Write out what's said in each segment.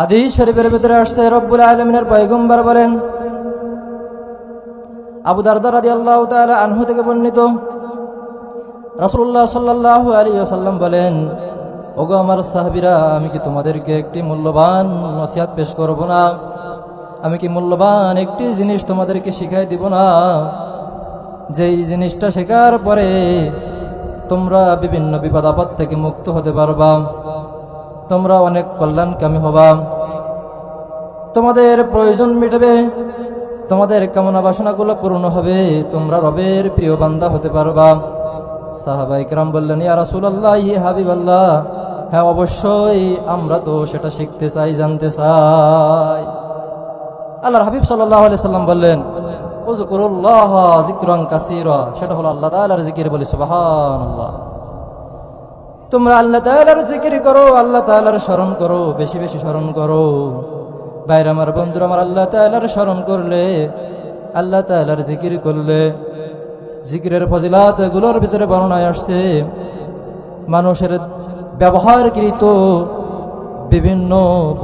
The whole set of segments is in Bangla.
হাদিস শরীফের ভিতরে আসছে রব্বুল আলামিনের পয়গম্বর বলেন, আবু দারদা রাদিয়াল্লাহু তাআলা আনহু থেকে বর্ণিত, রাসূলুল্লাহ সাল্লাল্লাহু আলাইহি ওয়াসাল্লাম বলেন, ওগো আমার সাহাবীরা, আমি কি তোমাদেরকে একটি মূল্যবান নসিহত পেশ করব না? আমি কি মূল্যবান একটি জিনিস তোমাদেরকে শিখাই দিব না, যেই জিনিসটা শেখার পরে তোমরা বিভিন্ন বিপদ আপদ থেকে মুক্ত হতে পারবা, তোমরা অনেক কল্যাণকামী হবা, তোমাদের প্রয়োজন মিটবে, তোমাদের কামনা বাসনাগুলো পূর্ণ হবে, তোমরা রবের প্রিয় বান্দা হতে পারবা। সাহাবায়ে কেরাম বললেন, ইয়া রাসূলুল্লাহ, ইয়া হাবিবাল্লাহ, হ্যাঁ অবশ্যই আমরা তো সেটা শিখতে চাই, জানতে চাই। আল্লাহর হাবিব সাল্লাল্লাহু আলাইহি সাল্লাম বললেন, উযকুরুল্লাহ যিকরান কাসীরা, সেটা হলো আল্লাহ তাআলার জিকির। বলি সুবহানাল্লাহ। তোমরা আল্লাহ তাআলার জিকির করো, আল্লাহ তাআলার স্মরণ করো, বেশি বেশি স্মরণ করো। ভাইরা আমার, বন্ধুরা আমার, আল্লাহ তাআলার স্মরণ করলে, আল্লাহ তাআলার জিকির করলে, জিকিরের ফজিলাত এগুলোর ভিতরে বর্ণনায় আসছে, মানুষের ব্যবহারকৃত বিভিন্ন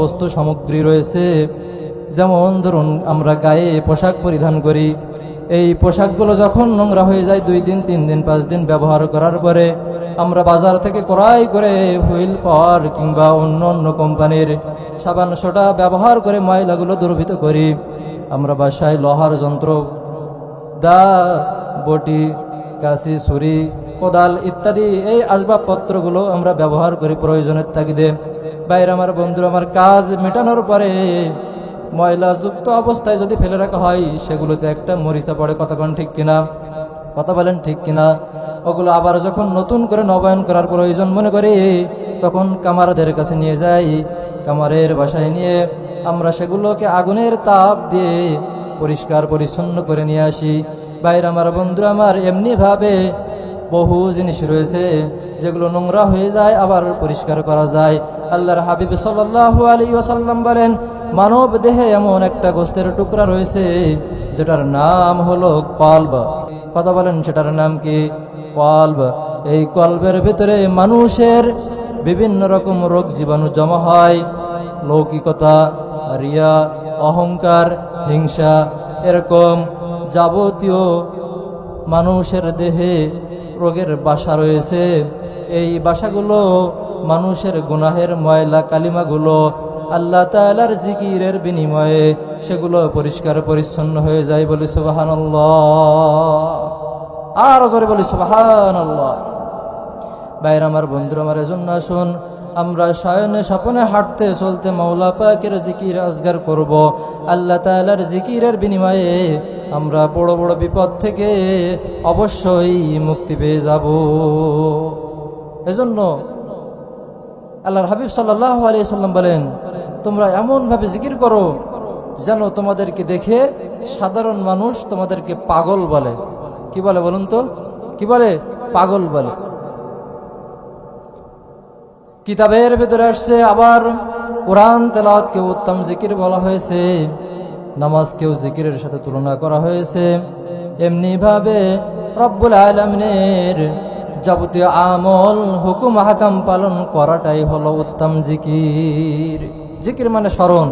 বস্তু সামগ্রী রয়েছে। যেমন ধরুন, আমরা গায়ে পোশাক পরিধান করি, এই পোশাকগুলো যখন নোংরা হয়ে যায় 2 দিন 3 দিন 5 দিন ব্যবহার করার পরে আমরা বাজার থেকে ক্রয় করে হুইল পাওয়ার কিংবা অন্য অন্য কোম্পানির সাবান সোডা ব্যবহার করে ময়লাগুলো দূরীভূত করি। আমরা বাসায় লোহার যন্ত্র, দা, বটি, কাঁচি, ছুরি, কোদাল ইত্যাদি এই আসবাবপত্রগুলো আমরা ব্যবহার করি প্রয়োজনের তাগিদে। বাইরে আমার, বন্ধুরা আমার, কাজ মেটানোর পরে ময়লাযুক্ত অবস্থায় যদি ফেলে রাখা হয়, সেগুলোতে একটা মরিচা পড়ে। কতক্ষণ ঠিক কিনা? কথা বলেন ঠিক কিনা? ওগুলো আবার যখন নতুন করে নবায়ন করার প্রয়োজন মনে করি, তখন কামারদের কাছে নিয়ে যাই। কামারের বাসায় নিয়ে আমরা সেগুলোকে আগুনের তাপ দিয়ে পরিষ্কার পরিচ্ছন্ন করে নিয়ে আসি। বাইরে আমার, বন্ধুরা আমার, এমনিভাবে বহু জিনিস রয়েছে যেগুলো নোংরা হয়ে যায় আবার পরিষ্কার করা যায়। আল্লাহর হাবিব সাল্লাল্লাহু আলাইহি ওয়াসাল্লাম বলেন, মানব দেহে এমন একটা গোশতের টুকরা রয়েছে যেটার নাম হলো কলব। কথা বলেন, সেটার নাম কি? কলব। এই কলবের ভিতরে মানুষের বিভিন্ন রকম রোগ জীবাণু জমা হয়। লৌকিকতা, রিয়া, অহংকার, হিংসা, এরকম যাবতীয় মানুষের দেহে রোগের বাসা রয়েছে। এই বাসাগুলো মানুষের গুনাহের ময়লা কালিমাগুলো আল্লাহ তাআলার জিকিরের বিনিময়ে সেগুলো পরিষ্কার পরিচ্ছন্ন হয়ে যায়। বলি সুবহানাল্লাহ। আর জোরে বলি সুবহানাল্লাহ। বাইরে আমার, বন্ধুরা আমার, এজন্য আসুন আমরা শয়নে স্বপ্নে হাঁটতে চলতে মাওলা পাকের জিকির আজগার করব। আল্লাহ তাআলার জিকিরের বিনিময়ে আমরা বড় বড় বিপদ থেকে অবশ্যই মুক্তি পেয়ে যাব। এজন্য আল্লাহর হাবিব সাল্লাল্লাহু আলাইহি সাল্লাম বলেন, তোমরা এমনভাবে জিকির করো যেন তোমাদেরকে দেখে সাধারণ মানুষ তোমাদেরকে পাগল বলে। কি বলে বলুন তো? কি বলে? পাগল বলে। কিতাবের ভিতরে আসছে, আবার কোরআন তেলাওয়াতকেও উত্তম জিকির বলা হয়েছে, নামাজকেও জিকিরের সাথে তুলনা করা হয়েছে। এমনি ভাবে রব্বুল আলামিনের যাবতীয় আমল, হুকুম, আহকাম পালন করাটাই হলো উত্তম জিকির। জিকির মানে স্মরণ।